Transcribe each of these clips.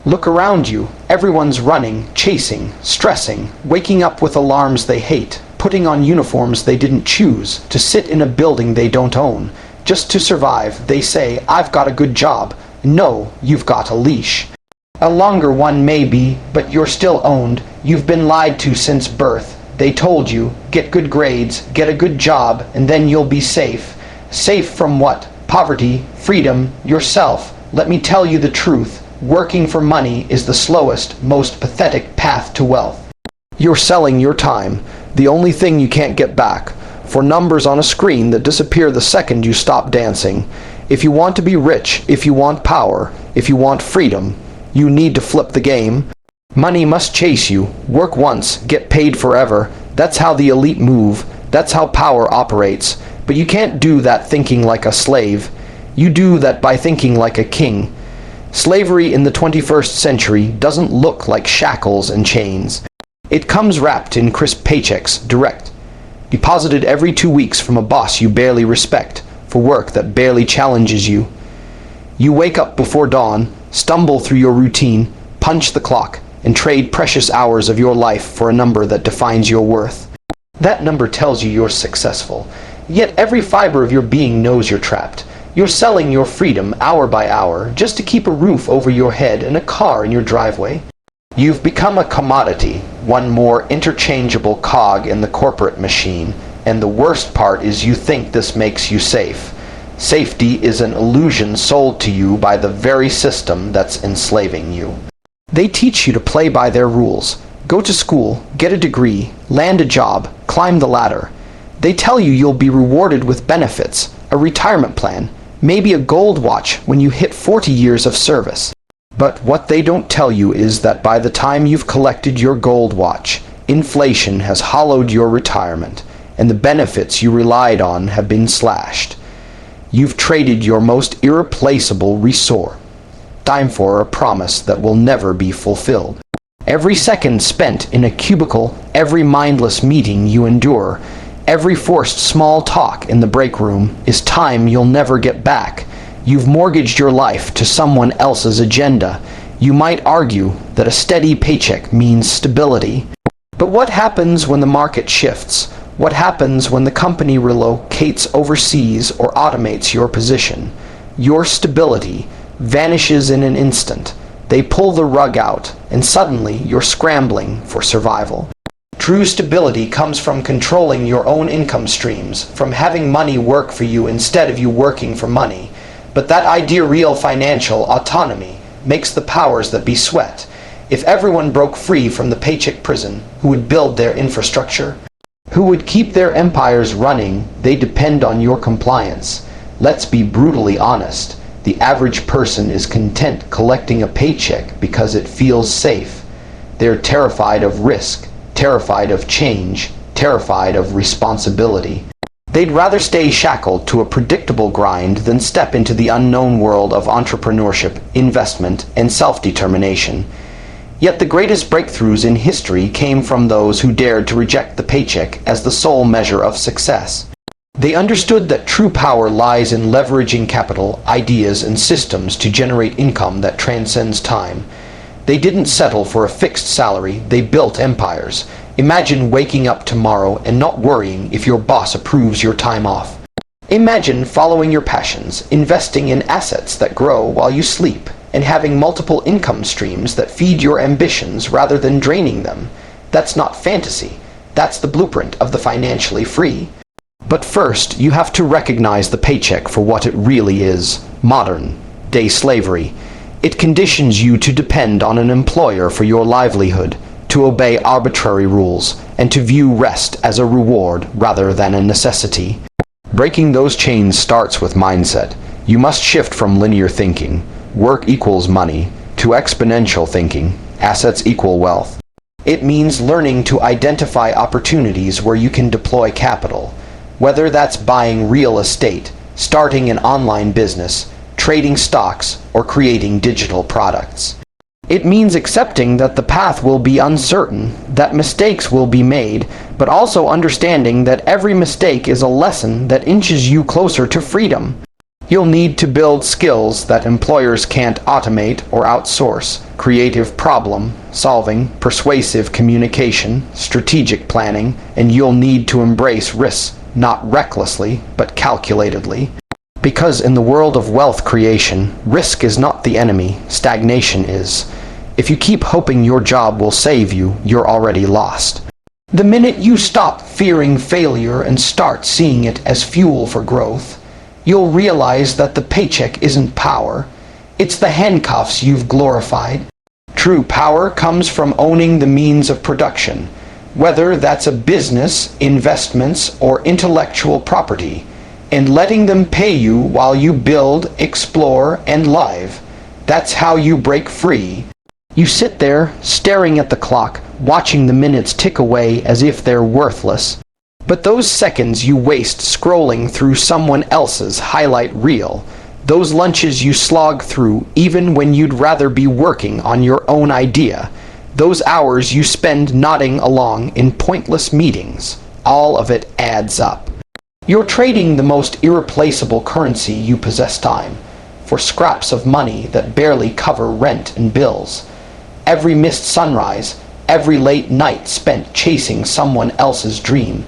Look around you. Everyone's running, chasing, stressing, waking up with alarms they hate, putting on uniforms they didn't choose, to sit in a building they don't own. Just to survive, they say, "I've got a good job." No, you've got a leash. A longer one maybe, but you're still owned. You've been lied to since birth. They told you, get good grades, get a good job, and then you'll be safe. Safe from what? Poverty, freedom, yourself. Let me tell you the truth. Working for money is the slowest, most pathetic path to wealth. You're selling your time, the only thing you can't get back, for numbers on a screen that disappear the second you stop dancing. If you want to be rich, if you want power, if you want freedom, you need to flip the game. Money must chase you. Work once, get paid forever. That's how the elite move. That's how power operates. But you can't do that thinking like a slave. You do that by thinking like a king. Slavery in the 21st century doesn't look like shackles and chains. It comes wrapped in crisp paychecks, direct, deposited every 2 weeks from a boss you barely respect, for work that barely challenges you. You wake up before dawn, stumble through your routine, punch the clock, and trade precious hours of your life for a number that defines your worth. That number tells you you're successful, yet every fiber of your being knows you're trapped. You're selling your freedom hour by hour just to keep a roof over your head and a car in your driveway. You've become a commodity, one more interchangeable cog in the corporate machine, and the worst part is you think this makes you safe. Safety is an illusion sold to you by the very system that's enslaving you. They teach you to play by their rules. Go to school, get a degree, land a job, climb the ladder. They tell you you'll be rewarded with benefits, a retirement plan, maybe a gold watch when you hit 40 years of service. But what they don't tell you is that by the time you've collected your gold watch, inflation has hollowed your retirement, and the benefits you relied on have been slashed. You've traded your most irreplaceable resource, time for a promise that will never be fulfilled. Every second spent in a cubicle, every mindless meeting you endure, every forced small talk in the break room is time you'll never get back. You've mortgaged your life to someone else's agenda. You might argue that a steady paycheck means stability. But what happens when the market shifts? What happens when the company relocates overseas or automates your position? Your stability vanishes in an instant. They pull the rug out, and suddenly you're scrambling for survival. True stability comes from controlling your own income streams, from having money work for you instead of you working for money. But that idea real financial autonomy makes the powers that be sweat. If everyone broke free from the paycheck prison, who would build their infrastructure? Who would keep their empires running? They depend on your compliance. Let's be brutally honest. The average person is content collecting a paycheck because it feels safe. They're terrified of risk, terrified of change, terrified of responsibility. They'd rather stay shackled to a predictable grind than step into the unknown world of entrepreneurship, investment, and self-determination. Yet the greatest breakthroughs in history came from those who dared to reject the paycheck as the sole measure of success. They understood that true power lies in leveraging capital, ideas, and systems to generate income that transcends time. They didn't settle for a fixed salary, they built empires. Imagine waking up tomorrow and not worrying if your boss approves your time off. Imagine following your passions, investing in assets that grow while you sleep, and having multiple income streams that feed your ambitions rather than draining them. That's not fantasy. That's the blueprint of the financially free. But first, you have to recognize the paycheck for what it really is: modern day slavery. It conditions you to depend on an employer for your livelihood, to obey arbitrary rules, and to view rest as a reward rather than a necessity. Breaking those chains starts with mindset. You must shift from linear thinking, work equals money, to exponential thinking, assets equal wealth. It means learning to identify opportunities where you can deploy capital, whether that's buying real estate, starting an online business, trading stocks, or creating digital products. It means accepting that the path will be uncertain, that mistakes will be made, but also understanding that every mistake is a lesson that inches you closer to freedom. You'll need to build skills that employers can't automate or outsource: creative problem solving, persuasive communication, strategic planning, and you'll need to embrace risks, not recklessly, but calculatedly. Because in the world of wealth creation, risk is not the enemy, stagnation is. If you keep hoping your job will save you, you're already lost. The minute you stop fearing failure and start seeing it as fuel for growth, you'll realize that the paycheck isn't power. It's the handcuffs you've glorified. True power comes from owning the means of production, whether that's a business, investments, or intellectual property, and letting them pay you while you build, explore, and live. That's how you break free. You sit there, staring at the clock, watching the minutes tick away as if they're worthless. But those seconds you waste scrolling through someone else's highlight reel, those lunches you slog through even when you'd rather be working on your own idea, those hours you spend nodding along in pointless meetings, all of it adds up. You're trading the most irreplaceable currency you possess, time, for scraps of money that barely cover rent and bills. Every missed sunrise, every late night spent chasing someone else's dream,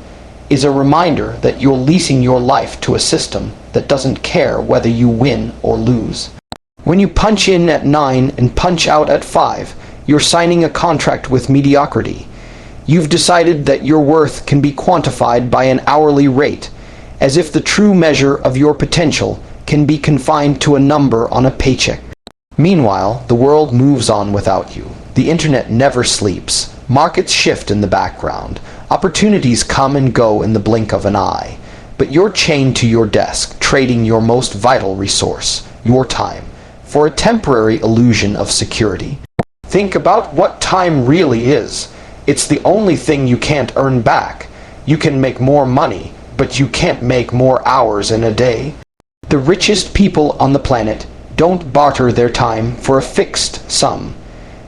is a reminder that you're leasing your life to a system that doesn't care whether you win or lose. When you punch in at 9 and punch out at 5, you're signing a contract with mediocrity. You've decided that your worth can be quantified by an hourly rate, as if the true measure of your potential can be confined to a number on a paycheck. Meanwhile, the world moves on without you. The internet never sleeps. Markets shift in the background. Opportunities come and go in the blink of an eye. But you're chained to your desk, trading your most vital resource, your time, for a temporary illusion of security. Think about what time really is. It's the only thing you can't earn back. You can make more money, but you can't make more hours in a day. The richest people on the planet don't barter their time for a fixed sum.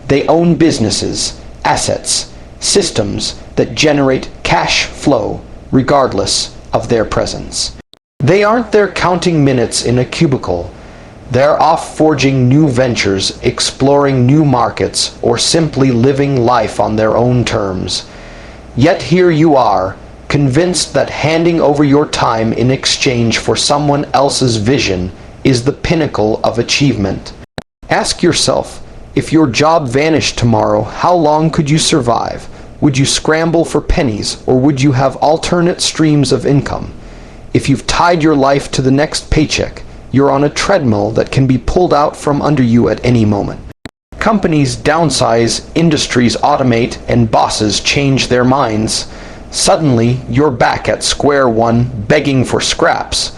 They own businesses, assets, systems that generate cash flow regardless of their presence. They aren't there counting minutes in a cubicle. They're off forging new ventures, exploring new markets, or simply living life on their own terms. Yet here you are, convinced that handing over your time in exchange for someone else's vision is the pinnacle of achievement. Ask yourself, if your job vanished tomorrow, how long could you survive? Would you scramble for pennies, or would you have alternate streams of income? If you've tied your life to the next paycheck, you're on a treadmill that can be pulled out from under you at any moment. Companies downsize, industries automate, and bosses change their minds. Suddenly, you're back at square one, begging for scraps.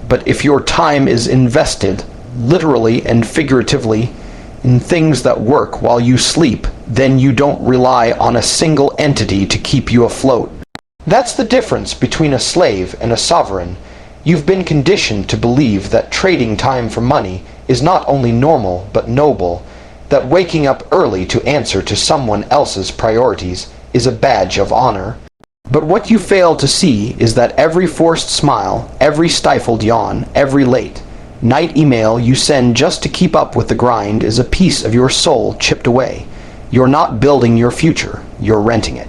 But if your time is invested, literally and figuratively, in things that work while you sleep, then you don't rely on a single entity to keep you afloat. That's the difference between a slave and a sovereign. You've been conditioned to believe that trading time for money is not only normal but noble, that waking up early to answer to someone else's priorities is a badge of honor. But what you fail to see is that every forced smile, every stifled yawn, every late night email you send just to keep up with the grind is a piece of your soul chipped away. You're not building your future, you're renting it.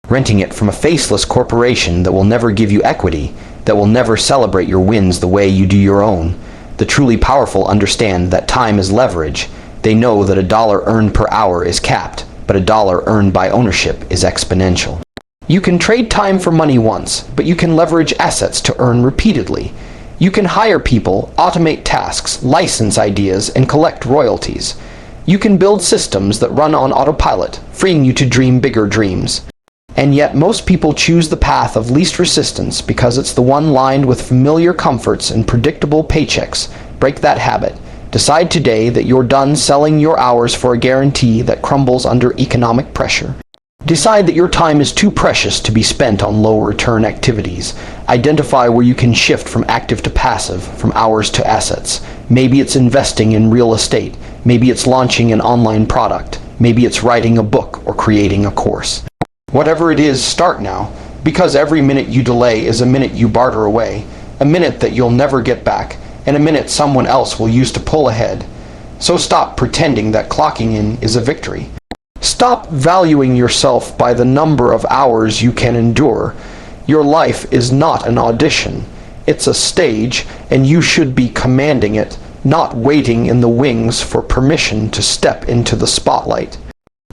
Renting it from a faceless corporation that will never give you equity, that will never celebrate your wins the way you do your own. The truly powerful understand that time is leverage. They know that $1 earned per hour is capped, but $1 earned by ownership is exponential. You can trade time for money once, but you can leverage assets to earn repeatedly. You can hire people, automate tasks, license ideas, and collect royalties. You can build systems that run on autopilot, freeing you to dream bigger dreams. And yet most people choose the path of least resistance because it's the one lined with familiar comforts and predictable paychecks. Break that habit. Decide today that you're done selling your hours for a guarantee that crumbles under economic pressure. Decide that your time is too precious to be spent on low-return activities. Identify where you can shift from active to passive, from hours to assets. Maybe it's investing in real estate. Maybe it's launching an online product. Maybe it's writing a book or creating a course. Whatever it is, start now, because every minute you delay is a minute you barter away, a minute that you'll never get back, and a minute someone else will use to pull ahead. So stop pretending that clocking in is a victory. Stop valuing yourself by the number of hours you can endure. Your life is not an audition. It's a stage, and you should be commanding it, not waiting in the wings for permission to step into the spotlight.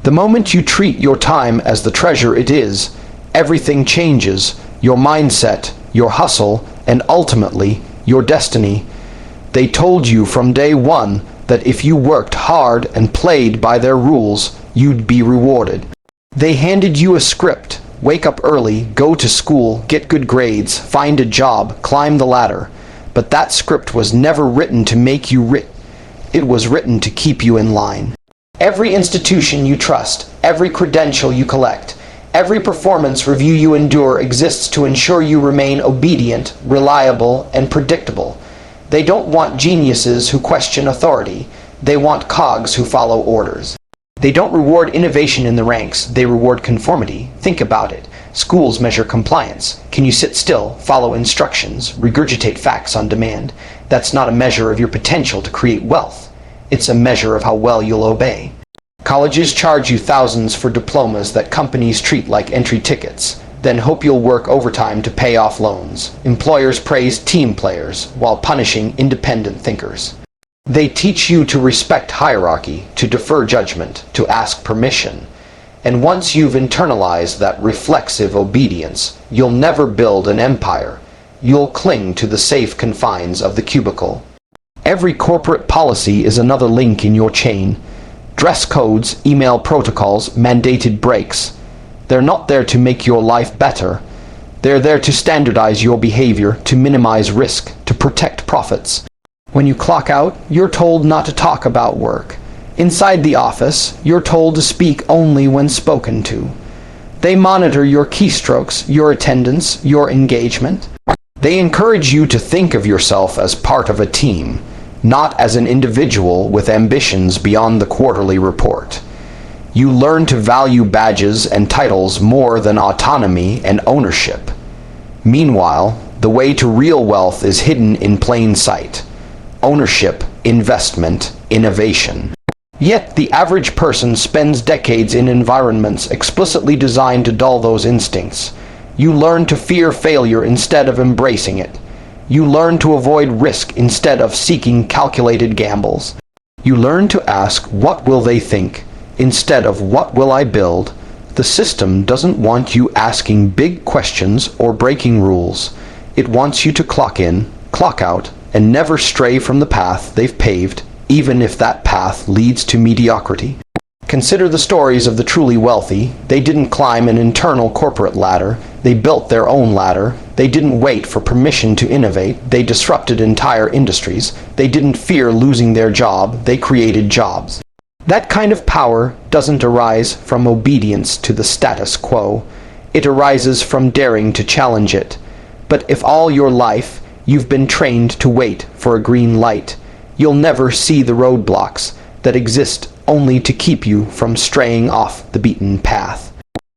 The moment you treat your time as the treasure it is, everything changes: your mindset, your hustle, and ultimately, your destiny. They told you from day one that if you worked hard and played by their rules, you'd be rewarded. They handed you a script: wake up early, go to school, get good grades, find a job, climb the ladder. But that script was never written to make you rich. It was written to keep you in line. Every institution you trust, every credential you collect, every performance review you endure exists to ensure you remain obedient, reliable, and predictable. They don't want geniuses who question authority. They want cogs who follow orders. They don't reward innovation in the ranks. They reward conformity. Think about it. Schools measure compliance. Can you sit still, follow instructions, regurgitate facts on demand? That's not a measure of your potential to create wealth. It's a measure of how well you'll obey. Colleges charge you thousands for diplomas that companies treat like entry tickets, then hope you'll work overtime to pay off loans. Employers praise team players while punishing independent thinkers. They teach you to respect hierarchy, to defer judgment, to ask permission. And once you've internalized that reflexive obedience, you'll never build an empire. You'll cling to the safe confines of the cubicle. Every corporate policy is another link in your chain. Dress codes, email protocols, mandated breaks. They're not there to make your life better. They're there to standardize your behavior, to minimize risk, to protect profits. When you clock out, you're told not to talk about work. Inside the office, you're told to speak only when spoken to. They monitor your keystrokes, your attendance, your engagement. They encourage you to think of yourself as part of a team, not as an individual with ambitions beyond the quarterly report. You learn to value badges and titles more than autonomy and ownership. Meanwhile, the way to real wealth is hidden in plain sight. Ownership, investment, innovation. Yet the average person spends decades in environments explicitly designed to dull those instincts. You learn to fear failure instead of embracing it. You learn to avoid risk instead of seeking calculated gambles. You learn to ask, what will they think, instead of what will I build? The system doesn't want you asking big questions or breaking rules. It wants you to clock in, clock out, and never stray from the path they've paved, even if that path leads to mediocrity. Consider the stories of the truly wealthy. They didn't climb an internal corporate ladder. They built their own ladder. They didn't wait for permission to innovate. They disrupted entire industries. They didn't fear losing their job. They created jobs. That kind of power doesn't arise from obedience to the status quo. It arises from daring to challenge it. But if all your life you've been trained to wait for a green light, you'll never see the roadblocks that exist only to keep you from straying off the beaten path.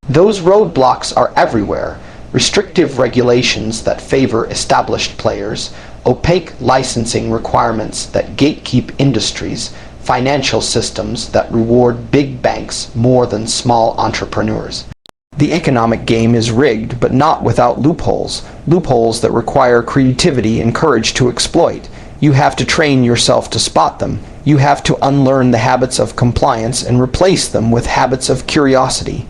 Those roadblocks are everywhere. Restrictive regulations that favor established players, opaque licensing requirements that gatekeep industries, financial systems that reward big banks more than small entrepreneurs. The economic game is rigged, but not without loopholes. Loopholes that require creativity and courage to exploit. You have to train yourself to spot them. You have to unlearn the habits of compliance and replace them with habits of curiosity.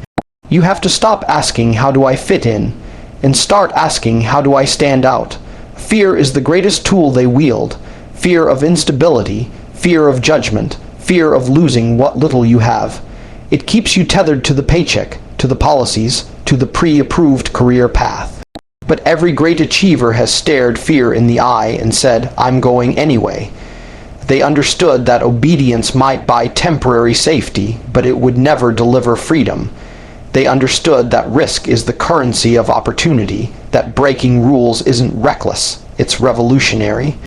You have to stop asking, how do I fit in? And start asking, how do I stand out? Fear is the greatest tool they wield. Fear of instability, fear of judgment, fear of losing what little you have. It keeps you tethered to the paycheck, to the policies, to the pre-approved career path. But every great achiever has stared fear in the eye and said, I'm going anyway. They understood that obedience might buy temporary safety, but it would never deliver freedom. They understood that risk is the currency of opportunity, that breaking rules isn't reckless, it's revolutionary.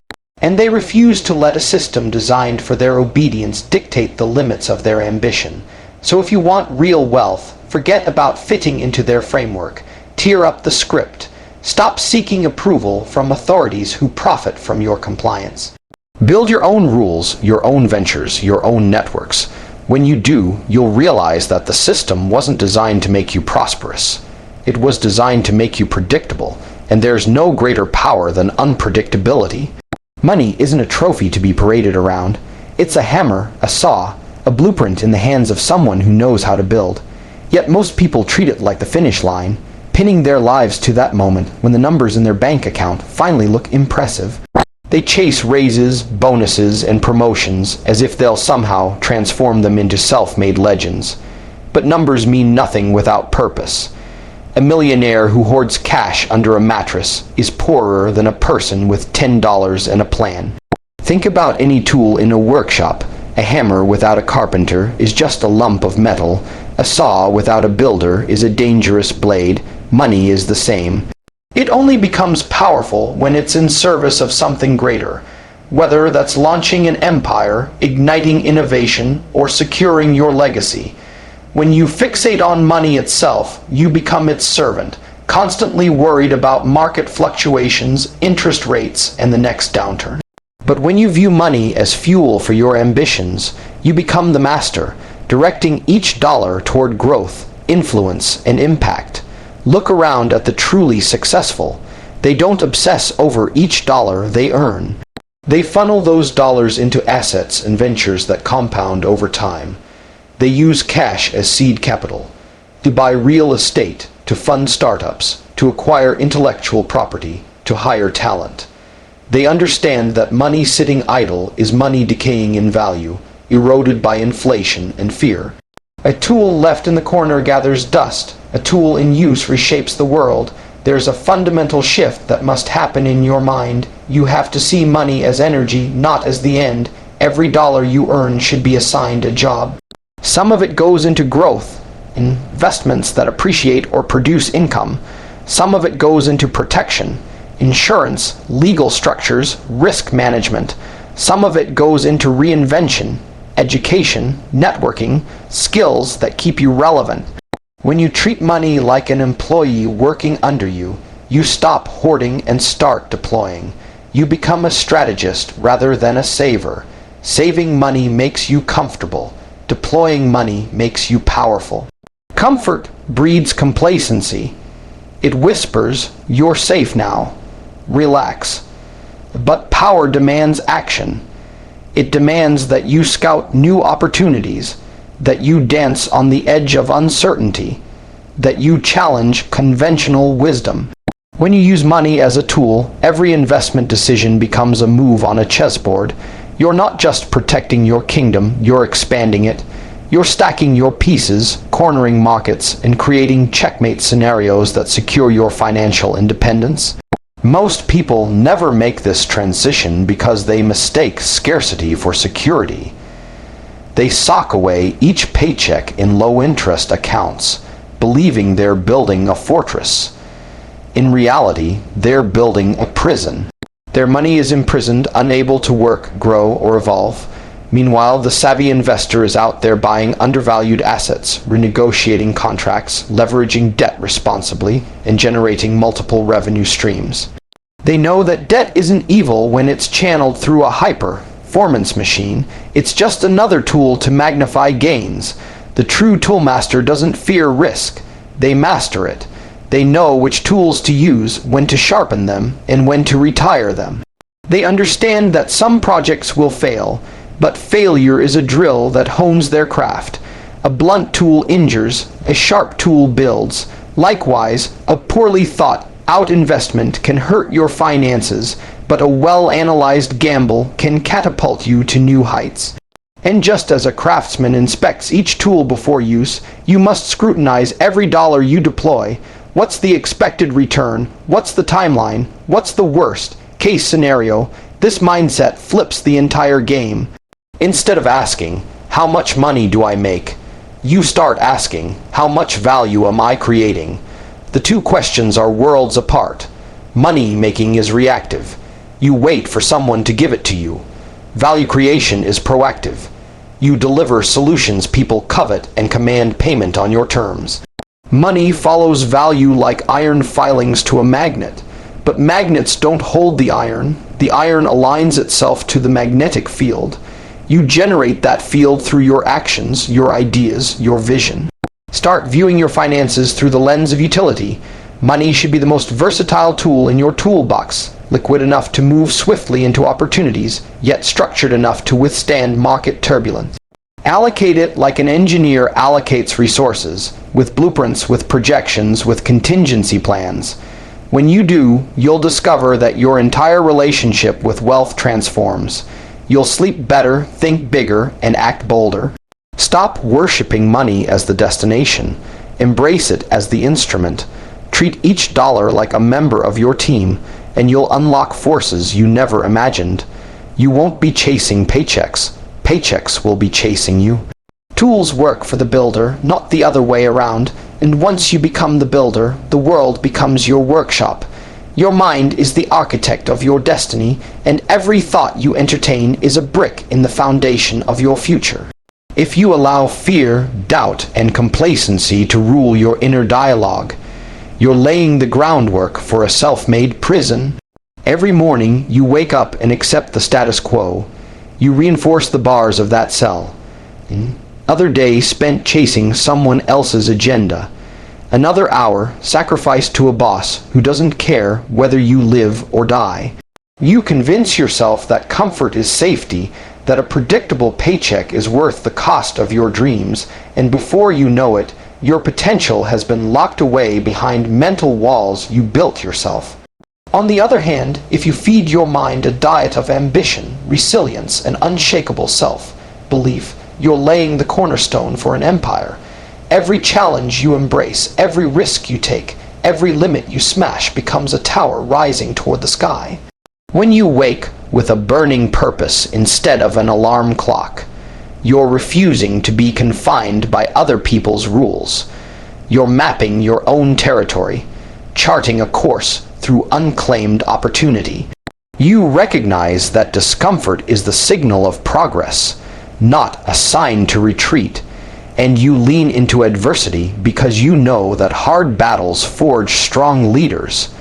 And they refused to let a system designed for their obedience dictate the limits of their ambition. So if you want real wealth, forget about fitting into their framework. Tear up the script. Stop seeking approval from authorities who profit from your compliance. Build your own rules, your own ventures, your own networks. When you do, you'll realize that the system wasn't designed to make you prosperous. It was designed to make you predictable, and there's no greater power than unpredictability. Money isn't a trophy to be paraded around. It's a hammer, a saw, a blueprint in the hands of someone who knows how to build. Yet most people treat it like the finish line, pinning their lives to that moment when the numbers in their bank account finally look impressive. They chase raises, bonuses, and promotions as if they'll somehow transform them into self-made legends. But numbers mean nothing without purpose. A millionaire who hoards cash under a mattress is poorer than a person with $10 and a plan. Think about any tool in a workshop. A hammer without a carpenter is just a lump of metal. A saw without a builder is a dangerous blade. Money is the same. It only becomes powerful when it's in service of something greater, whether that's launching an empire, igniting innovation, or securing your legacy. When you fixate on money itself, you become its servant, constantly worried about market fluctuations, interest rates, and the next downturn. But when you view money as fuel for your ambitions, you become the master, directing each dollar toward growth, influence, and impact. Look around at the truly successful. They don't obsess over each dollar they earn. They funnel those dollars into assets and ventures that compound over time. They use cash as seed capital, to buy real estate, to fund startups, to acquire intellectual property, to hire talent. They understand that money sitting idle is money decaying in value, eroded by inflation and fear. A tool left in the corner gathers dust. A tool in use reshapes the world. There's a fundamental shift that must happen in your mind. You have to see money as energy, not as the end. Every dollar you earn should be assigned a job. Some of it goes into growth, investments that appreciate or produce income. Some of it goes into protection, insurance, legal structures, risk management. Some of it goes into reinvention, education, networking, skills that keep you relevant. When you treat money like an employee working under you, you stop hoarding and start deploying. You become a strategist rather than a saver. Saving money makes you comfortable. Deploying money makes you powerful. Comfort breeds complacency. It whispers, "You're safe now. Relax." But power demands action. It demands that you scout new opportunities, that you dance on the edge of uncertainty, that you challenge conventional wisdom. When you use money as a tool, every investment decision becomes a move on a chessboard. You're not just protecting your kingdom, you're expanding it. You're stacking your pieces, cornering markets, and creating checkmate scenarios that secure your financial independence. Most people never make this transition because they mistake scarcity for security. They sock away each paycheck in low-interest accounts, believing they're building a fortress. In reality, they're building a prison. Their money is imprisoned, unable to work, grow, or evolve. Meanwhile, the savvy investor is out there buying undervalued assets, renegotiating contracts, leveraging debt responsibly, and generating multiple revenue streams. They know that debt isn't evil when it's channeled through a high-performance machine. It's just another tool to magnify gains. The true toolmaster doesn't fear risk. They master it. They know which tools to use, when to sharpen them, and when to retire them. They understand that some projects will fail, but failure is a drill that hones their craft. A blunt tool injures, a sharp tool builds. Likewise, a poorly thought out investment can hurt your finances, but a well-analyzed gamble can catapult you to new heights. And just as a craftsman inspects each tool before use, you must scrutinize every dollar you deploy. What's the expected return? What's the timeline? What's the worst case scenario? This mindset flips the entire game. Instead of asking, "How much money do I make?" you start asking, "How much value am I creating?" The two questions are worlds apart. Money making is reactive. You wait for someone to give it to you. Value creation is proactive. You deliver solutions people covet and command payment on your terms. Money follows value like iron filings to a magnet, but magnets don't hold the iron aligns itself to the magnetic field. You generate that field through your actions, your ideas, your vision. Start viewing your finances through the lens of utility. Money should be the most versatile tool in your toolbox, liquid enough to move swiftly into opportunities, yet structured enough to withstand market turbulence. Allocate it like an engineer allocates resources, with blueprints, with projections, with contingency plans. When you do, you'll discover that your entire relationship with wealth transforms. You'll sleep better, think bigger, and act bolder. Stop worshiping money as the destination. Embrace it as the instrument. Treat each dollar like a member of your team, and you'll unlock forces you never imagined. You won't be chasing paychecks. Paychecks will be chasing you. Tools work for the builder, not the other way around, and once you become the builder, the world becomes your workshop. Your mind is the architect of your destiny, and every thought you entertain is a brick in the foundation of your future. If you allow fear, doubt, and complacency to rule your inner dialogue, you're laying the groundwork for a self-made prison. Every morning, you wake up and accept the status quo. You reinforce the bars of that cell. Other day spent chasing someone else's agenda. Another hour sacrificed to a boss who doesn't care whether you live or die. You convince yourself that comfort is safety, that a predictable paycheck is worth the cost of your dreams, and before you know it, your potential has been locked away behind mental walls you built yourself. On the other hand, if you feed your mind a diet of ambition, resilience, and unshakable self-belief, you're laying the cornerstone for an empire. Every challenge you embrace, every risk you take, every limit you smash becomes a tower rising toward the sky. When you wake with a burning purpose instead of an alarm clock, you're refusing to be confined by other people's rules. You're mapping your own territory, charting a course through unclaimed opportunity. You recognize that discomfort is the signal of progress, not a sign to retreat, and you lean into adversity because you know that hard battles forge strong leaders.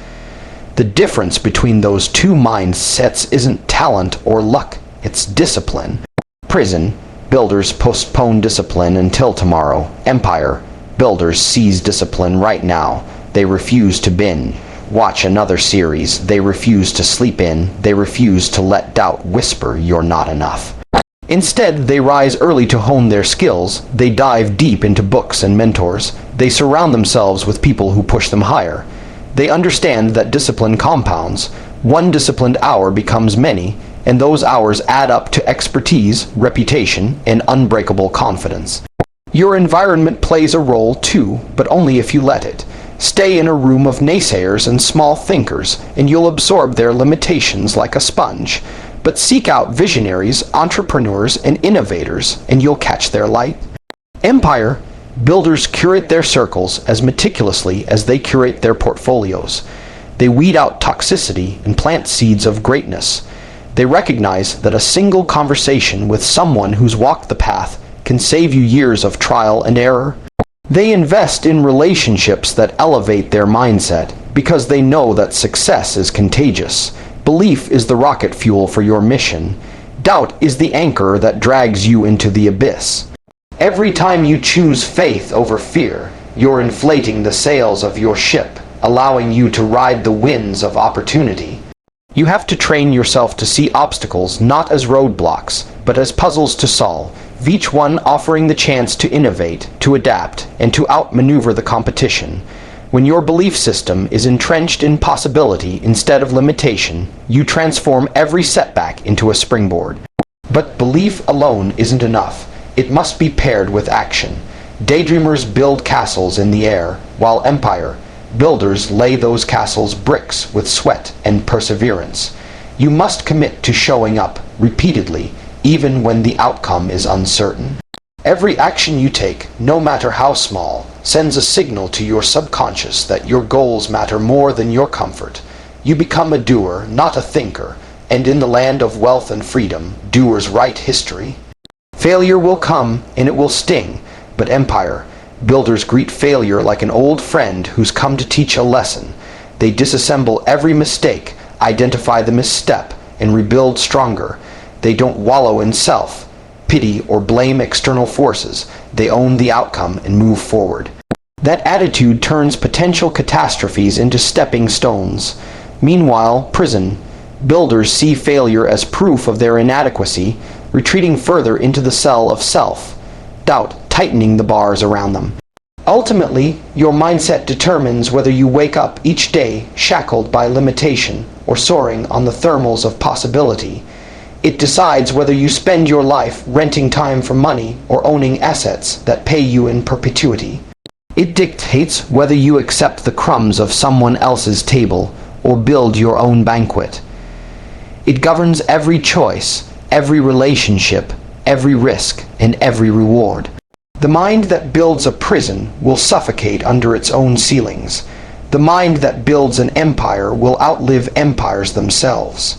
The difference between those two mindsets isn't talent or luck, it's discipline. Prison, builders postpone discipline until tomorrow. Empire, builders seize discipline right now. They refuse to binge. Watch another series. They refuse to sleep in. They refuse to let doubt whisper you're not enough. Instead, they rise early to hone their skills. They dive deep into books and mentors. They surround themselves with people who push them higher. They understand that discipline compounds. One disciplined hour becomes many, and those hours add up to expertise, reputation, and unbreakable confidence. Your environment plays a role too, but only if you let it. Stay in a room of naysayers and small thinkers, and you'll absorb their limitations like a sponge. But seek out visionaries, entrepreneurs, and innovators, and you'll catch their light. Empire, builders curate their circles as meticulously as they curate their portfolios. They weed out toxicity and plant seeds of greatness. They recognize that a single conversation with someone who's walked the path can save you years of trial and error. They invest in relationships that elevate their mindset because they know that success is contagious. Belief is the rocket fuel for your mission. Doubt is the anchor that drags you into the abyss. Every time you choose faith over fear, you're inflating the sails of your ship, allowing you to ride the winds of opportunity. You have to train yourself to see obstacles not as roadblocks, but as puzzles to solve, each one offering the chance to innovate, to adapt, and to outmaneuver the competition. When your belief system is entrenched in possibility instead of limitation, you transform every setback into a springboard. But belief alone isn't enough. It must be paired with action. Daydreamers build castles in the air, while empire builders lay those castles bricks with sweat and perseverance. You must commit to showing up repeatedly, even when the outcome is uncertain. Every action you take, no matter how small, sends a signal to your subconscious that your goals matter more than your comfort. You become a doer, not a thinker, and in the land of wealth and freedom, doers write history. Failure will come and it will sting, but empire, Builders greet failure like an old friend who's come to teach a lesson. They disassemble every mistake, identify the misstep, and rebuild stronger. They don't wallow in self, pity, or blame external forces. They own the outcome and move forward. That attitude turns potential catastrophes into stepping stones. Meanwhile, prison. Builders see failure as proof of their inadequacy, retreating further into the cell of self, doubt tightening the bars around them. Ultimately, your mindset determines whether you wake up each day shackled by limitation or soaring on the thermals of possibility. It decides whether you spend your life renting time for money or owning assets that pay you in perpetuity. It dictates whether you accept the crumbs of someone else's table or build your own banquet. It governs every choice, every relationship, every risk, and every reward. The mind that builds a prison will suffocate under its own ceilings. The mind that builds an empire will outlive empires themselves.